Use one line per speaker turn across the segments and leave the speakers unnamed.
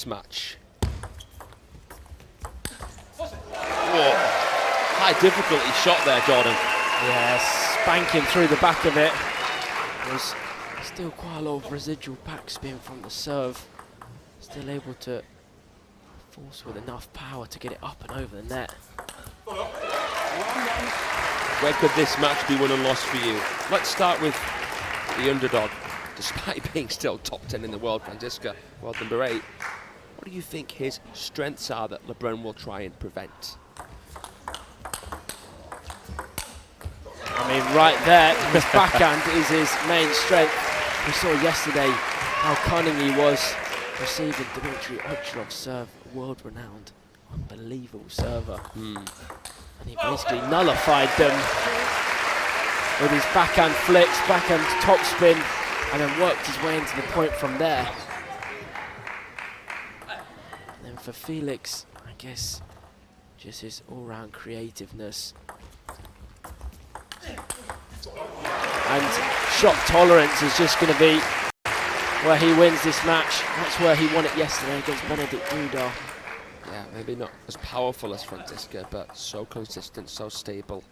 Match. Whoa. High difficulty shot there, Jordan.
Yes, spanking through the back of it. There's still quite a lot of residual backspin from the serve. Still able to force with enough power to get it up and over the net.
Where could this match be won and lost for you? Let's start with the underdog. Despite being still top 10 in the world, Franziska, world number 8. What do you think his strengths are that Lebrun will try and prevent?
I mean, right there, his backhand is his main strength. We saw yesterday how cunning he was receiving Dmitry Ochrov's serve, world-renowned, unbelievable server. And he basically nullified them with his backhand flicks, backhand topspin, and then worked his way into the point from there. And then for Felix, I guess, just his all-round creativeness. And shot tolerance is just going to be where he wins this match. That's where he won it yesterday against Benedikt Duda.
Yeah, maybe not as powerful as Franziska, but so consistent, so stable.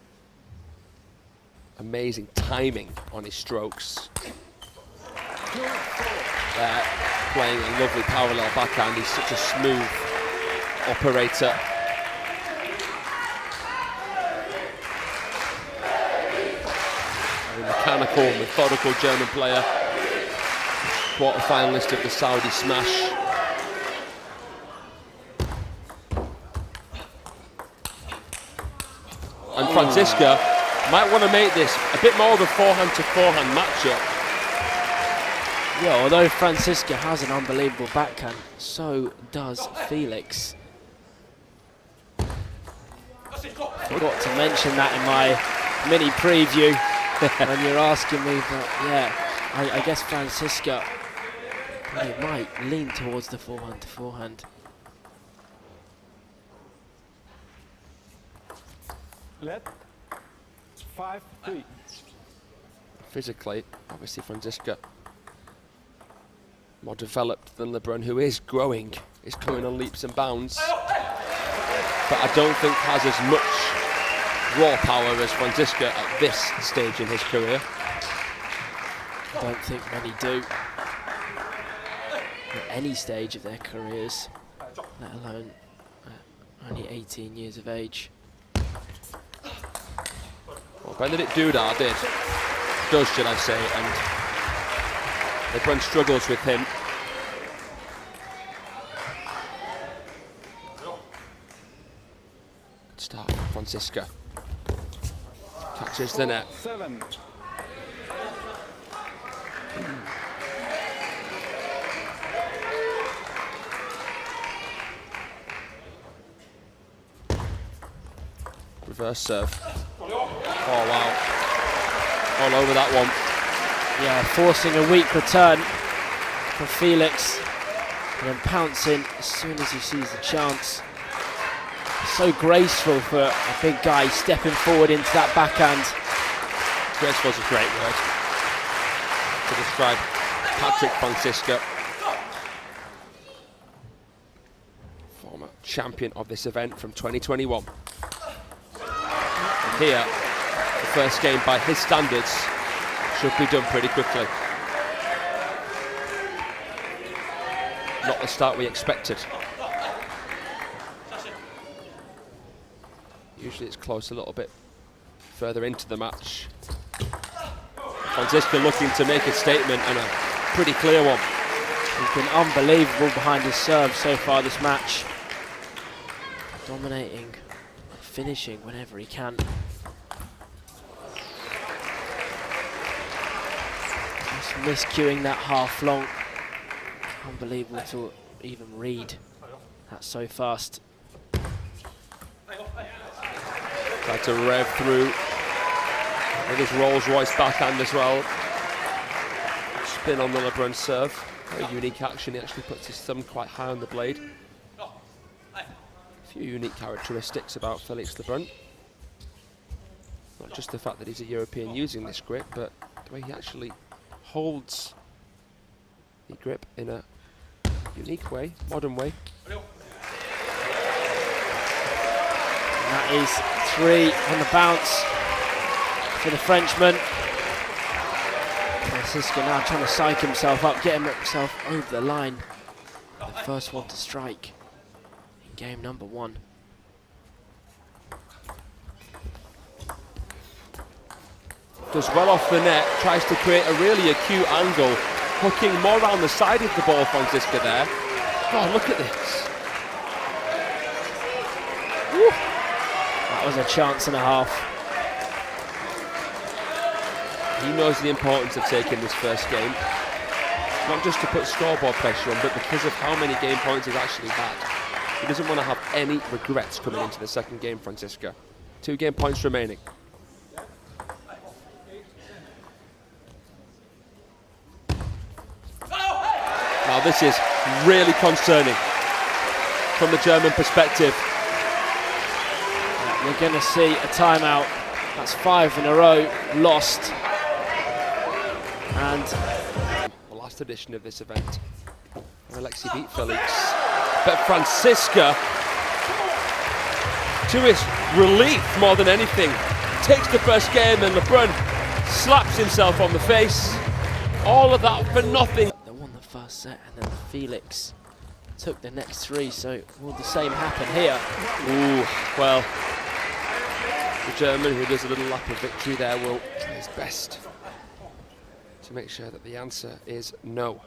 Amazing timing on his strokes. Playing a lovely parallel backhand. He's such a smooth operator. Very mechanical, methodical German player. Quarter-finalist of the Saudi Smash. And Franziska might want to make this a bit more of a forehand-to-forehand matchup.
Yeah, although Franziska has an unbelievable backhand, so does Felix. Forgot to mention that in my mini preview when you're asking me, but yeah, I guess Franziska might lean towards the forehand-to-forehand.
Let 5-3.
Physically, obviously Franziska more developed than Lebrun, who is growing, is coming on leaps and bounds, but I don't think has as much raw power as Franziska at this stage in his career.
I don't think many do at any stage of their careers, let alone only 18 years of age.
Well, Benedikt Duda does, should I say, and Lebrun struggles with him. Good start from Franziska. Catches the net.
7.
Reverse serve. Oh wow. All over that one.
Yeah, forcing a weak return for Felix, and then pouncing as soon as he sees the chance. So graceful for a big guy stepping forward into that backhand.
Graceful is a great word to describe Patrick Franziska, former champion of this event from 2021. And here, the first game by his standards should be done pretty quickly. Not the start we expected. Usually it's close a little bit further into the match. Franziska looking to make a statement, and a pretty clear one.
He's been unbelievable behind his serve so far this match. Dominating, finishing whenever he can. Just miscuing that half long. Unbelievable to even read that so fast.
Tried to rev through with his Rolls-Royce backhand as well. Spin on the Lebrun serve. Very unique action. He actually puts his thumb quite high on the blade. A few unique characteristics about Felix Lebrun. Not just the fact that he's a European using this grip, but the way he actually holds the grip in a unique way, modern way.
And that is 3 on the bounce for the Frenchman. Franziska now trying to psych himself up, get himself over the line. The first one to strike in game number 1.
Does well off the net, tries to create a really acute angle, hooking more around the side of the ball, Franziska there. God, look at this.
Woo. That was a chance and a half.
He knows the importance of taking this first game. Not just to put scoreboard pressure on, but because of how many game points he's actually had. He doesn't want to have any regrets coming into the second game, Franziska. 2 game points remaining. Now this is really concerning from the German perspective.
We're going to see a timeout. That's 5 in a row lost. And
the last edition of this event, Alexei beat Felix, but Franziska, to his relief more than anything, takes the first game and Lebrun slaps himself on the face. All of that for nothing.
They won the first set and then Felix took the next 3, so will the same happen here?
Ooh, well, the German who does a little lap of victory there will try his best to make sure that the answer is no.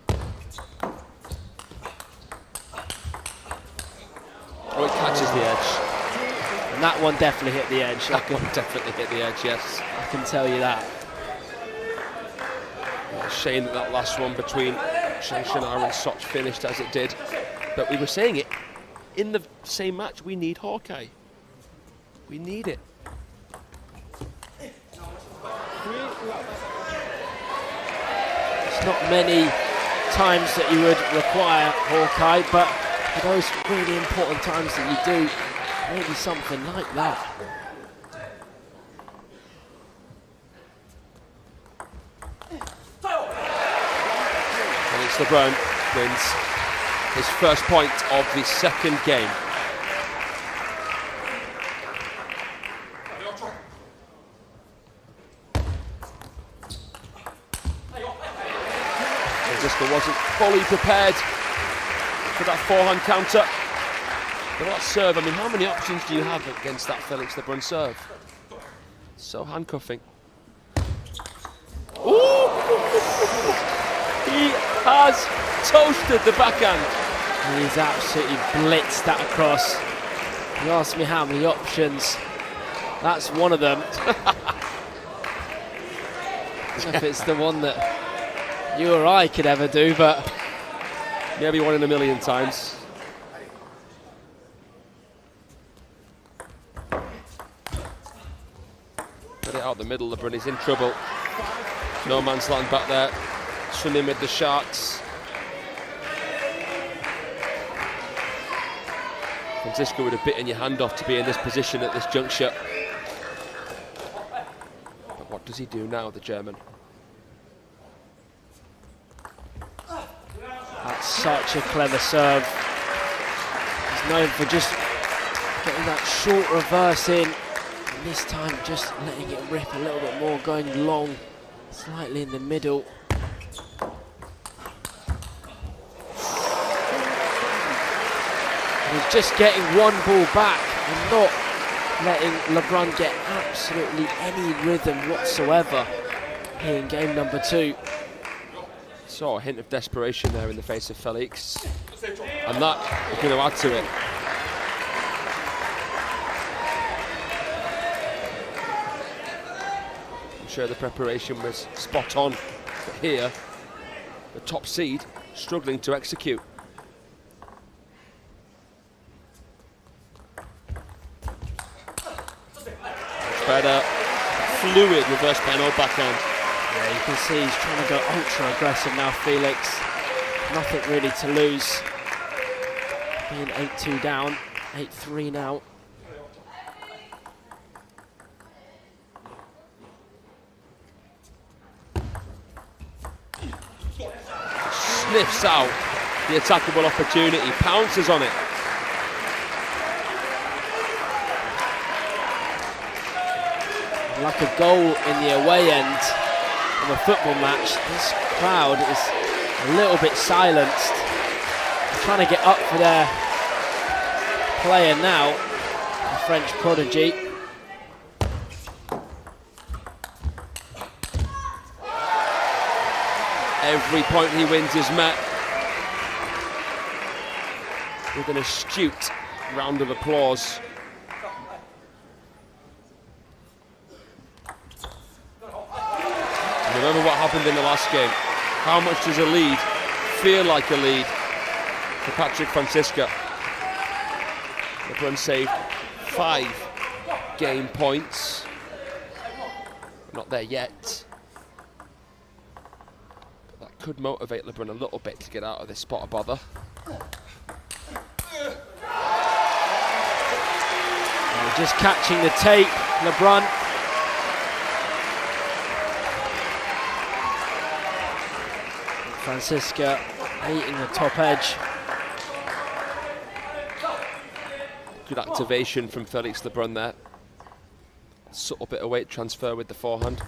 Oh, it catches the edge.
And that one definitely hit the edge.
That one definitely hit the edge, yes.
I can tell you that.
Yeah, shame that that last one between Shanshanar and Soch finished as it did. But we were saying it, in the same match, we need Hawkeye. We need it.
It's not many times that you would require Hawkeye, but for those really important times that you do, maybe something like that.
Felix Lebrun wins his first point of the second game. Franziska wasn't fully prepared for that forehand counter. But that serve, I mean, how many options do you have against that Felix Lebrun serve? So handcuffing. Ooh! He has toasted the backhand.
He's absolutely blitzed that across. You asked me how many options. That's one of them. I don't know if it's the one that you or I could ever do, but
maybe 1 in a million times. Put it out the middle, Lebrun is in trouble. No man's land back there, swimming with the sharks. Franziska would have bitten your hand off to be in this position at this juncture. But what does he do now, the German?
that's such a clever serve. He's known for just getting that short reverse in, and this time just letting it rip a little bit more, going long, slightly in the middle. And he's just getting one ball back and not letting Lebrun get absolutely any rhythm whatsoever here in game number 2.
Saw a hint of desperation there in the face of Felix, and that is going to add to it. I'm sure the preparation was spot on, but here, the top seed struggling to execute. Much better, fluid reverse penalty backhand.
Yeah, you can see he's trying to go ultra aggressive now, Felix. Nothing really to lose. Being 8-2 down, 8-3 now.
sniffs out the attackable opportunity, pounces on it.
Like a goal in the away end of a football match, this crowd is a little bit silenced. They're trying to get up for their player now, the French prodigy.
Every point he wins is met with an astute round of applause. Remember what happened in the last game. How much does a lead feel like a lead for Patrick Franziska? Lebrun saved 5 game points. Not there yet. But that could motivate Lebrun a little bit to get out of this spot of bother.
Just catching the tape, Lebrun. Franziska meeting the top edge.
Good activation from Felix Lebrun there. Subtle bit of weight transfer with the forehand.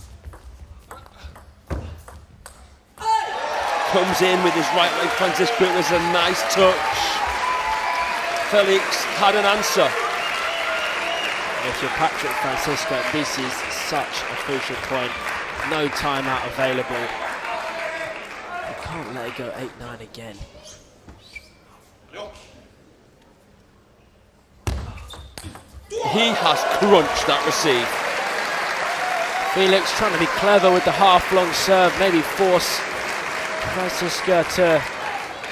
Comes in with his right leg, Franziska. It was a nice touch. Felix had an answer.
If you're Patrick Franziska, this is such a crucial point. No timeout available. Can't let it go 8-9 again.
He has crunched that receive.
Felix trying to be clever with the half-long serve, maybe force Franziska to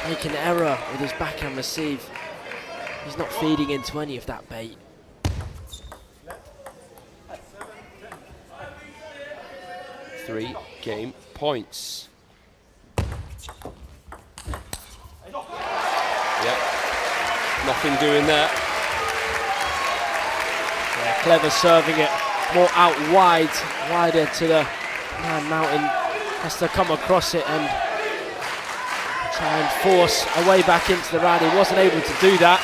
make an error with his backhand receive. He's not feeding into any of that bait.
Three game points. Yep, nothing doing there.
Yeah, clever serving it more out wide, wider to the man. Mountain has to come across it and try and force a way back into the round. He wasn't able to do that.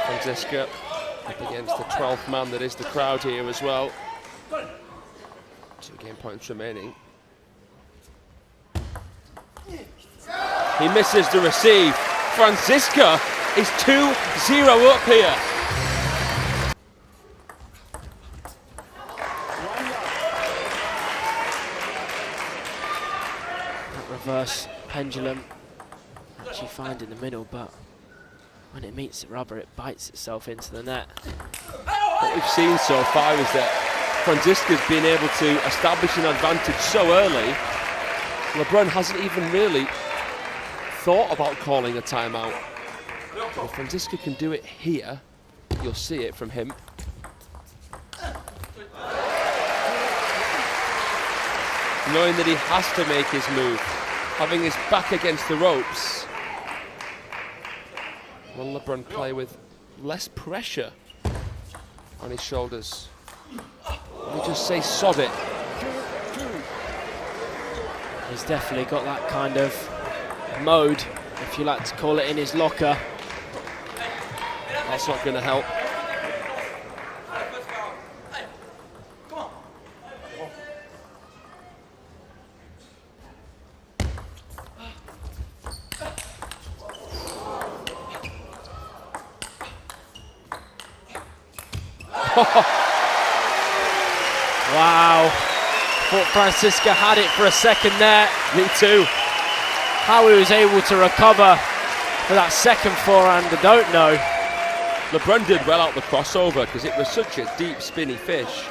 Franziska up against the 12th man that is the crowd here as well. 2 game points remaining. He misses the receive. Franziska is 2-0 up here.
That reverse pendulum actually find in the middle, but when it meets the rubber, it bites itself into the net.
What we've seen so far is that Franziska's been able to establish an advantage so early. Lebrun hasn't even really thought about calling a timeout. But if Franziska can do it here, you'll see it from him. Knowing that he has to make his move, having his back against the ropes. Will Lebrun play with less pressure on his shoulders? Let me just say sod it.
He's definitely got that kind of mode, if you like to call it, in his locker.
That's not going to help.
Wow, thought Franziska had it for a second there.
Me too.
How he was able to recover for that second forehand, I don't know.
Lebrun did well out the crossover because it was such a deep, spinny fish.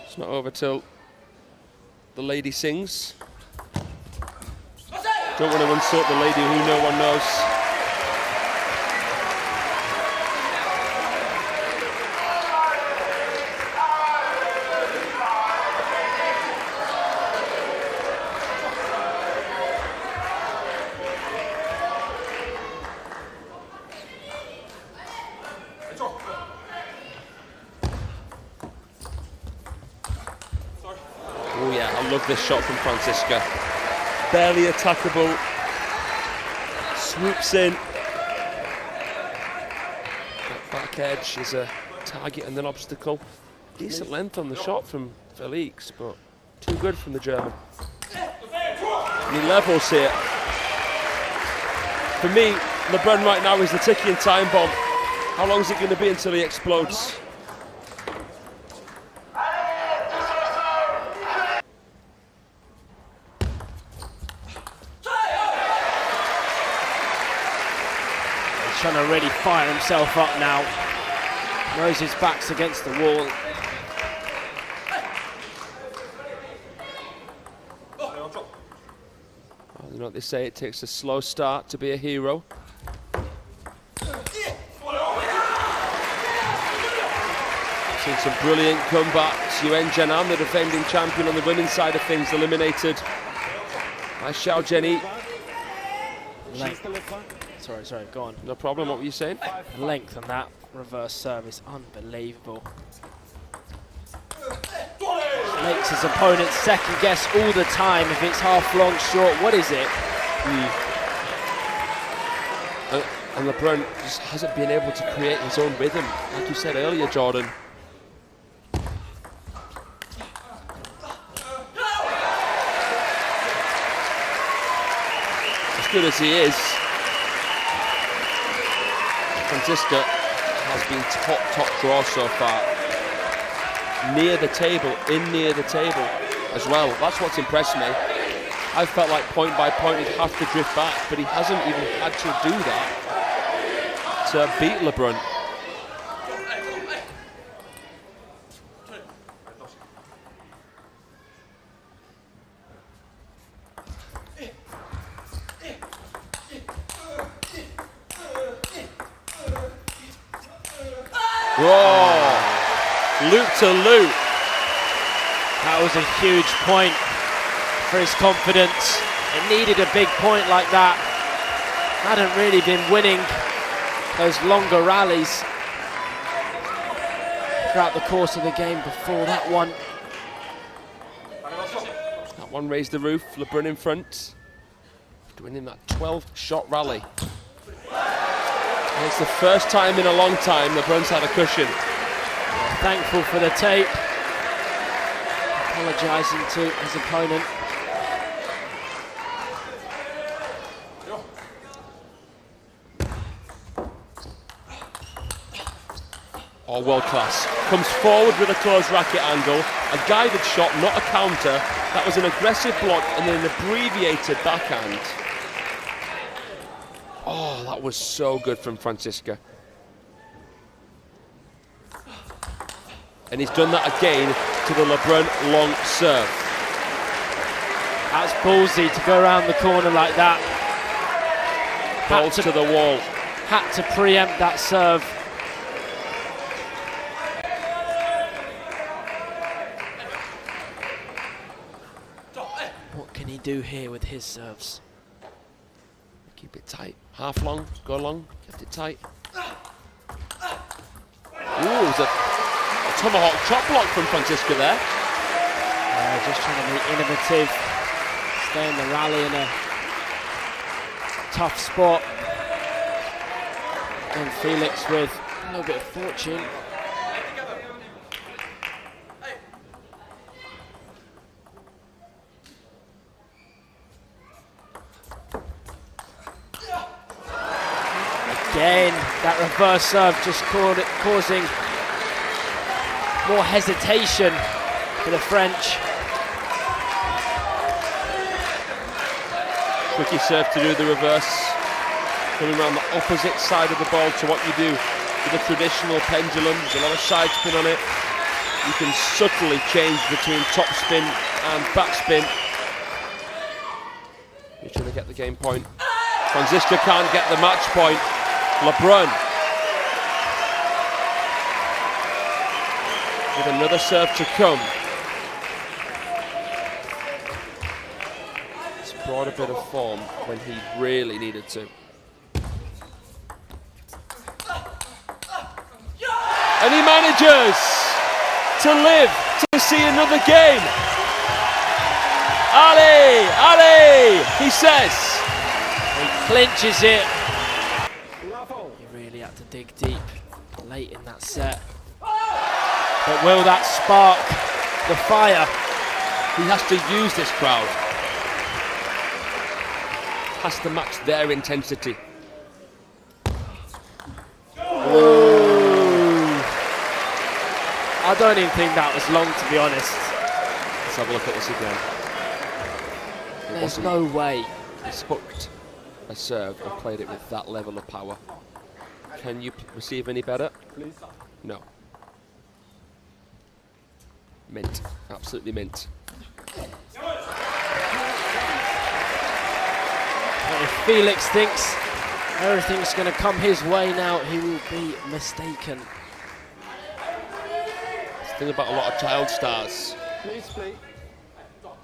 It's not over till the lady sings. Don't want to insult the lady who no one knows. Oh yeah, I love this shot from Franziska. Barely attackable. Swoops in. That back edge is a target and an obstacle. Decent length on the shot from Felix, but too good from the German. And he levels here. For me, Lebrun right now is the ticking time bomb. How long is it going to be until he explodes?
He's trying to really fire himself up now. Knows his back's against the wall.
Well, you know what they say, it takes a slow start to be a hero. Seen some brilliant comebacks. Yuen Jianan, the defending champion on the women's side of things, eliminated by Xiao Zhenyi.
Sorry, go on.
No problem, what were you saying?
The length on that reverse serve is unbelievable. Makes his opponent second guess all the time if it's half long, short, what is it?
And Lebrun just hasn't been able to create his own rhythm, like you said earlier, Jordan. As good as he is, Franziska has been top draw so far. Near the table as well. That's what's impressed me. I felt like point by point he'd have to drift back, but he hasn't even had to do that to beat Lebrun. Whoa! Loop to loop.
That was a huge point for his confidence. It needed a big point like that. Hadn't really been winning those longer rallies throughout the course of the game before that one.
That one raised the roof. Lebrun in front, winning that 12-shot rally. And it's the first time in a long time Lebrun's had a cushion.
Thankful for the tape. Apologising to his opponent.
Oh, world class. Comes forward with a closed racket angle, a guided shot, not a counter. That was an aggressive block and then an abbreviated backhand. Oh, that was so good from Franziska. And he's done that again to the Lebrun long serve.
That's ballsy to go around the corner like that.
Balls to the wall.
Had to preempt that serve. What can he do here with his serves?
Keep it tight. Half long, go long, kept it tight. Ooh, it was a tomahawk chop block from Franziska there.
Just trying to be innovative, stay in the rally in a tough spot. And Felix with a little bit of fortune. Again, that reverse serve just causing more hesitation for the French.
Tricky serve to do the reverse. Coming around the opposite side of the ball to what you do with a traditional pendulum. There's a lot of side spin on it. You can subtly change between top spin and back spin. You're trying to get the game point. Franziska can't get the match point. Lebrun with another serve to come. It's brought a bit of form when he really needed to. And he manages to live to see another game. Ali, Ali, he says.
He clinches it.
Bravo.
He really had to dig deep late in that set. But will that spark the fire?
He has to use this crowd. Has to match their intensity.
I don't even think that was long, to be honest.
Let's have a look at this again.
There's no way.
He's hooked a serve and played it with that level of power. Can you receive any better?
Please.
No. Mint. Absolutely mint.
But if Felix thinks everything's going to come his way now, he will be mistaken.
The thing about a lot of child stars,
Please play.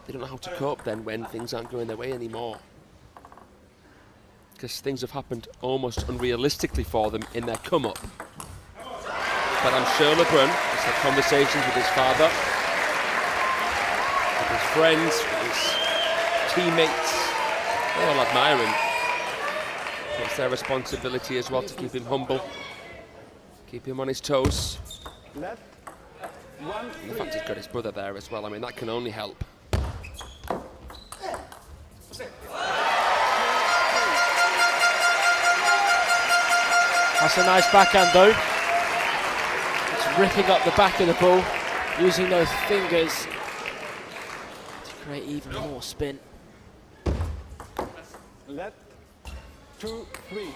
they don't know how to cope then when things aren't going their way anymore. Because things have happened almost unrealistically for them in their come-up. But I'm sure Lebrun has had conversations with his father, with his friends, with his teammates. They all admire him. It's their responsibility as well to keep him humble, keep him on his toes.
Let. 1,
And the fact he's got his brother there as well, I mean, that can only help.
That's a nice backhand though. It's ripping up the back of the ball, using those fingers to create even more spin.
Let. 2, 3.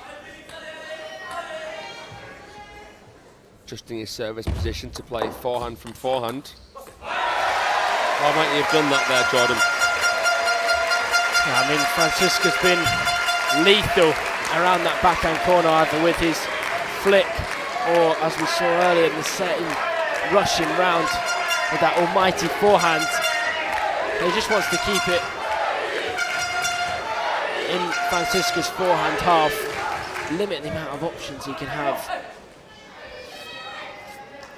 Adjusting his service position to play forehand from forehand. Why might you have done that there, Jordan?
Yeah, I mean, Franziska's been lethal around that backhand corner, either with his flick or, as we saw earlier in the set, rushing round with that almighty forehand. He just wants to keep it in Franziska's forehand half, limit the amount of options he can have.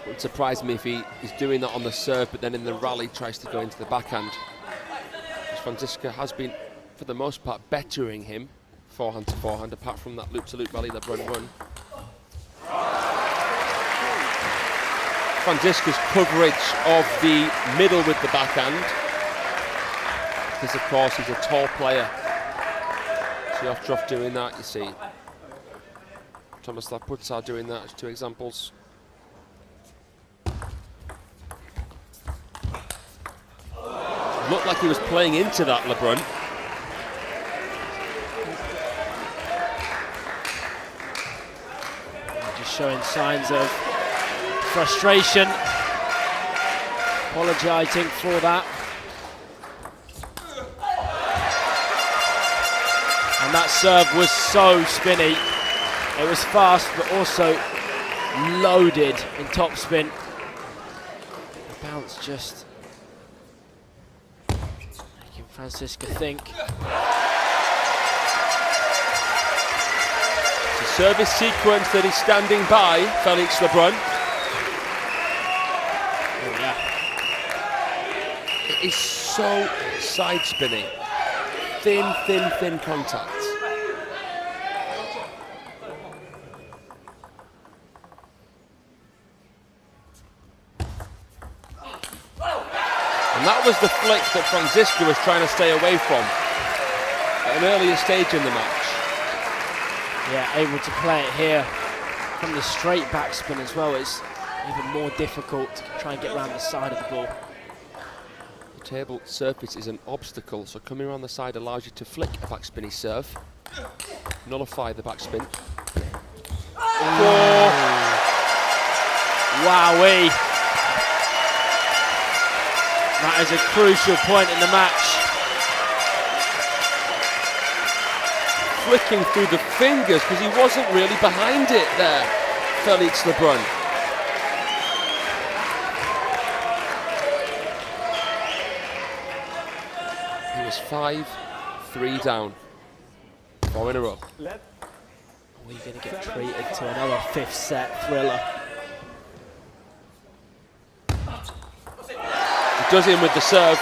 It would surprise me if he is doing that on the serve, but then in the rally tries to go into the backhand. Because Franziska has been, for the most part, bettering him forehand to forehand, apart from that loop-to-loop rally Lebrun won. Franziska's coverage of the middle with the backhand, because of course he's a tall player. See Ostrov doing that, you see. Thomas Laputsar doing that as two examples. Looked like he was playing into that, Lebrun.
Just showing signs of frustration, apologising for that. And that serve was so spinny. It was fast, but also loaded in topspin. The bounce just making Franziska think.
It's a service sequence that is standing by Felix Lebrun.
Oh yeah.
It is so side spinning. Thin, thin, thin contact. And that was the flick that Franziska was trying to stay away from at an earlier stage in the match.
Yeah, able to play it here from the straight backspin as well. It's even more difficult to try and get around the side of the ball.
The table surface is an obstacle, so coming around the side allows you to flick a backspinny serve, nullify the backspin.
Oh. Wowee. That is a crucial point in the match.
Flicking through the fingers because he wasn't really behind it there, Felix Lebrun. He was 5-3 down. 4 in a row.
Let.
We're going to get treated to another fifth set thriller.
Does him with the serve.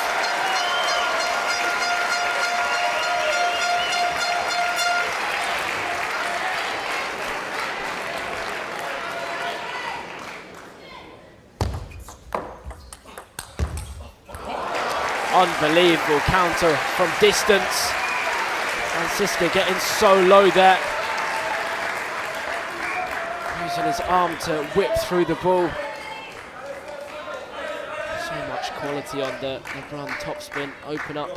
Unbelievable counter from distance. Franziska getting so low there. Using his arm to whip through the ball. So much quality on the Lebrun topspin. Open up.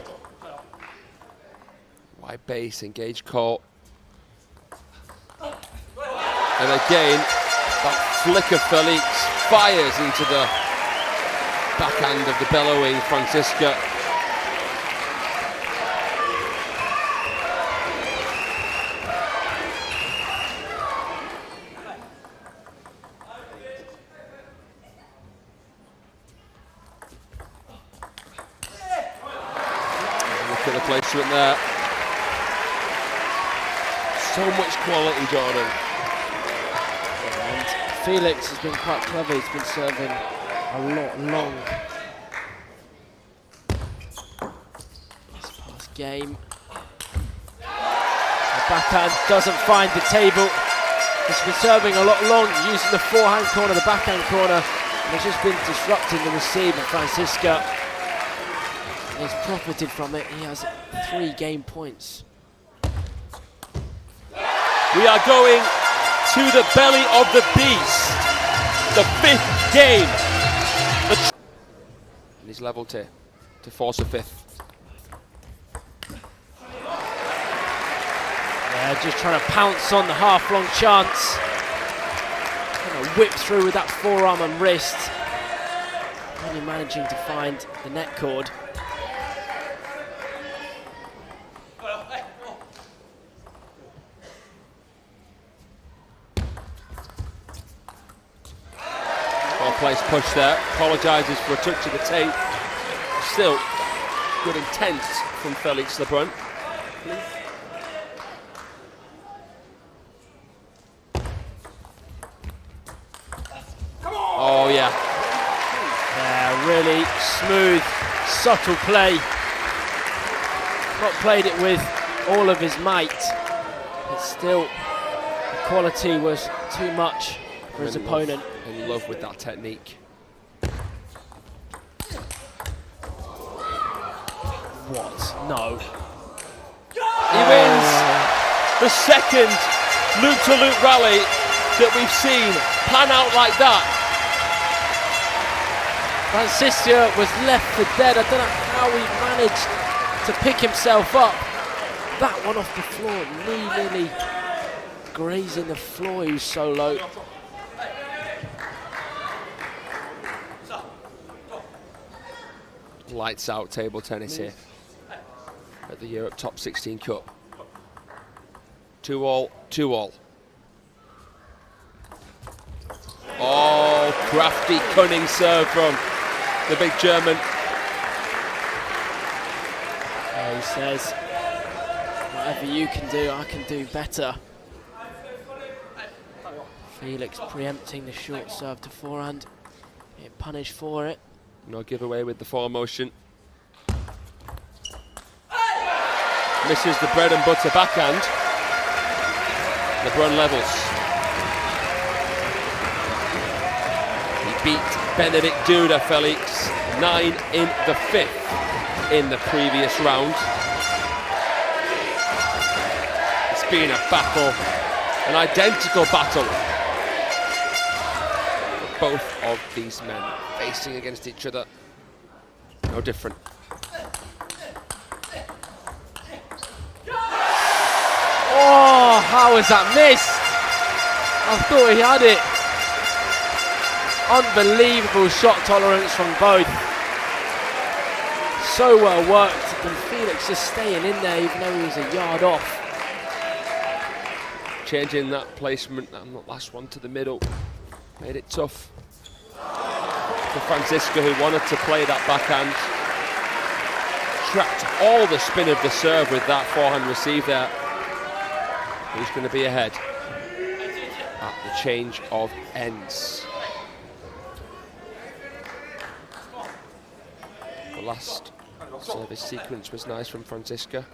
Wide base, engage court. And again, that flick of Felix fires into the backhand of the bellowing Franziska. Look at the placement there. So much quality, Jordan.
And Felix has been quite clever. He's been serving a lot long. This past game. The backhand doesn't find the table. He's been serving a lot long, using the forehand corner, the backhand corner. And he's just been disrupting the receive of Franziska. And he's profited from it. He has 3 game points.
We are going to the belly of the beast. The 5th game. And he's level to force a 5th.
Yeah, just trying to pounce on the half-long chance. Trying to whip through with that forearm and wrist. Only managing to find the net cord.
Well-placed push there. Apologises for a touch of the tape. Still, good intent from Felix Lebrun. Oh yeah.
Yeah, really smooth, subtle play. Not played it with all of his might, but still the quality was too much for his opponent.
In love with that technique.
What? No.
He wins the second loop-to-loop rally that we've seen pan out like that.
Franziska was left for dead. I don't know how he managed to pick himself up. That one off the floor, knee nearly grazing the floor. He was so low.
Lights out table tennis here at the Europe Top 16 Cup. 2-all, 2-all. Oh, crafty, cunning serve from the big German.
He says, whatever you can do, I can do better. Felix preempting the short serve to forehand. Get punished for it.
No giveaway with the forward motion. Misses the bread and butter backhand. Lebrun levels. He beat Benedict Duda, Felix, 9 in the 5th in the previous round. It's been a battle, an identical battle. Both of these men facing against each other. No different.
Oh, how was that missed? I thought he had it. Unbelievable shot tolerance from both. So well worked, and Felix just staying in there even though he was a yard off.
Changing that placement and the last one to the middle. Made it tough for Franziska, who wanted to play that backhand. Trapped all the spin of the serve with that forehand receive there. Who's going to be ahead at the change of ends? last service sequence was nice from Franziska.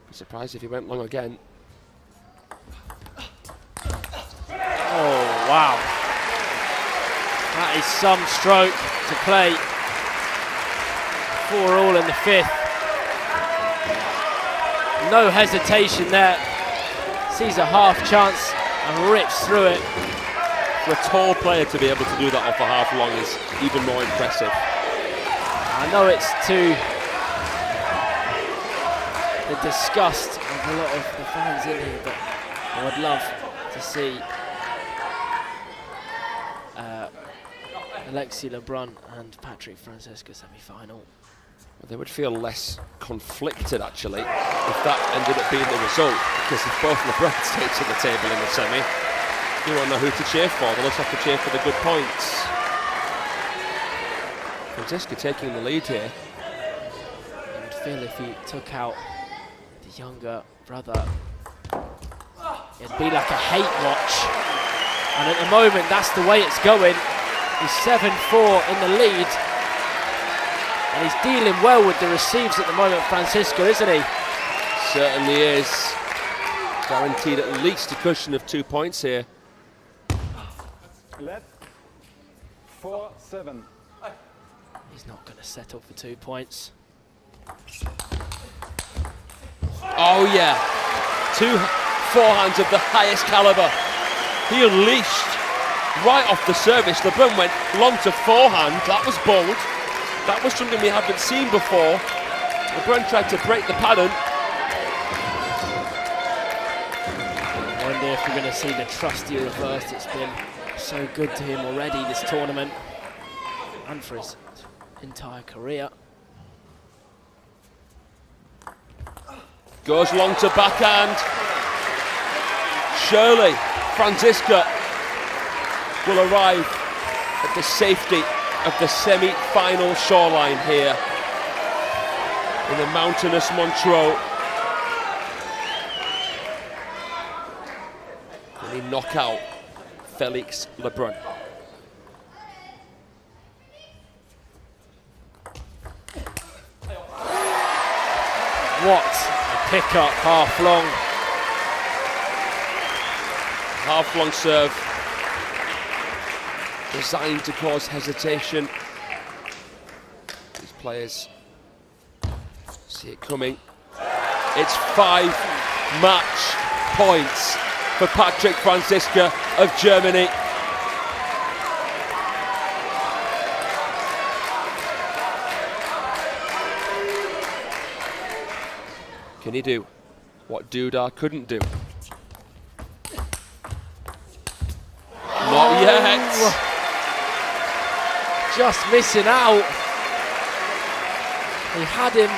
I'm surprised if he went long again.
Oh, wow. That is some stroke to play. 4-all in the 5th. No hesitation there. Sees a half chance and rips through it.
For a tall player to be able to do that off a half long is even more impressive.
I know it's to the disgust of a lot of the fans in here, but I would love to see Felix Lebrun and Patrick Franziska semi-final.
Well, they would feel less conflicted actually if that ended up being the result, because if both Lebrun stay to the table in the semi, you won't know who to cheer for. They'll just have to cheer for the good points. Franziska taking the lead here.
You would feel if he took out the younger brother, it'd be like a hate watch. And at the moment, that's the way it's going. He's 7-4 in the lead. And he's dealing well with the receives at the moment, Franziska, isn't he?
Certainly is. Guaranteed at least a cushion of 2 points here.
Let 4-7.
He's not going to settle for 2 points.
Oh yeah, 2 forehands of the highest caliber. He unleashed right off the service. Lebrun went long to forehand. That was bold. That was something we haven't seen before. Lebrun tried to break the pattern.
I wonder if we're going to see the trusty reverse. It's been so good to him already this tournament and for his entire career.
Goes long to backhand. Surely Franziska will arrive at the safety of the semi-final shoreline here in the mountainous Montreux. Will he knock out Felix Lebrun?
What a pick-up, half-long.
Half-long serve, designed to cause hesitation. These players see it coming. It's 5 match points for Patrick Franziska of Germany. Can he do what Dudar couldn't do? Not yet.
Just missing out. He had him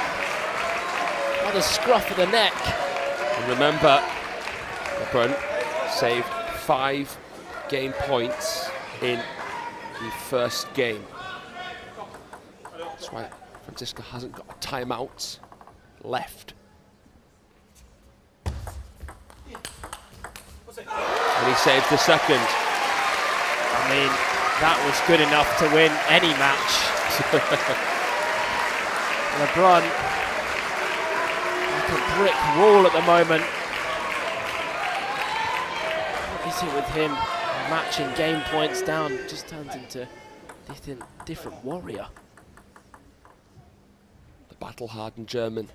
by the scruff of the neck.
And remember, Lebrun saved 5 game points in the first game. That's why Franziska hasn't got a timeout left. And he saved the second.
I mean, that was good enough to win any match. Lebrun, like a brick wall at the moment. What is it with him? Matching game points down, just turns into a different warrior.
The battle-hardened German.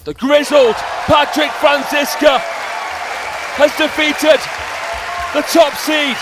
The grizzled Patrick Franziska has defeated the top seed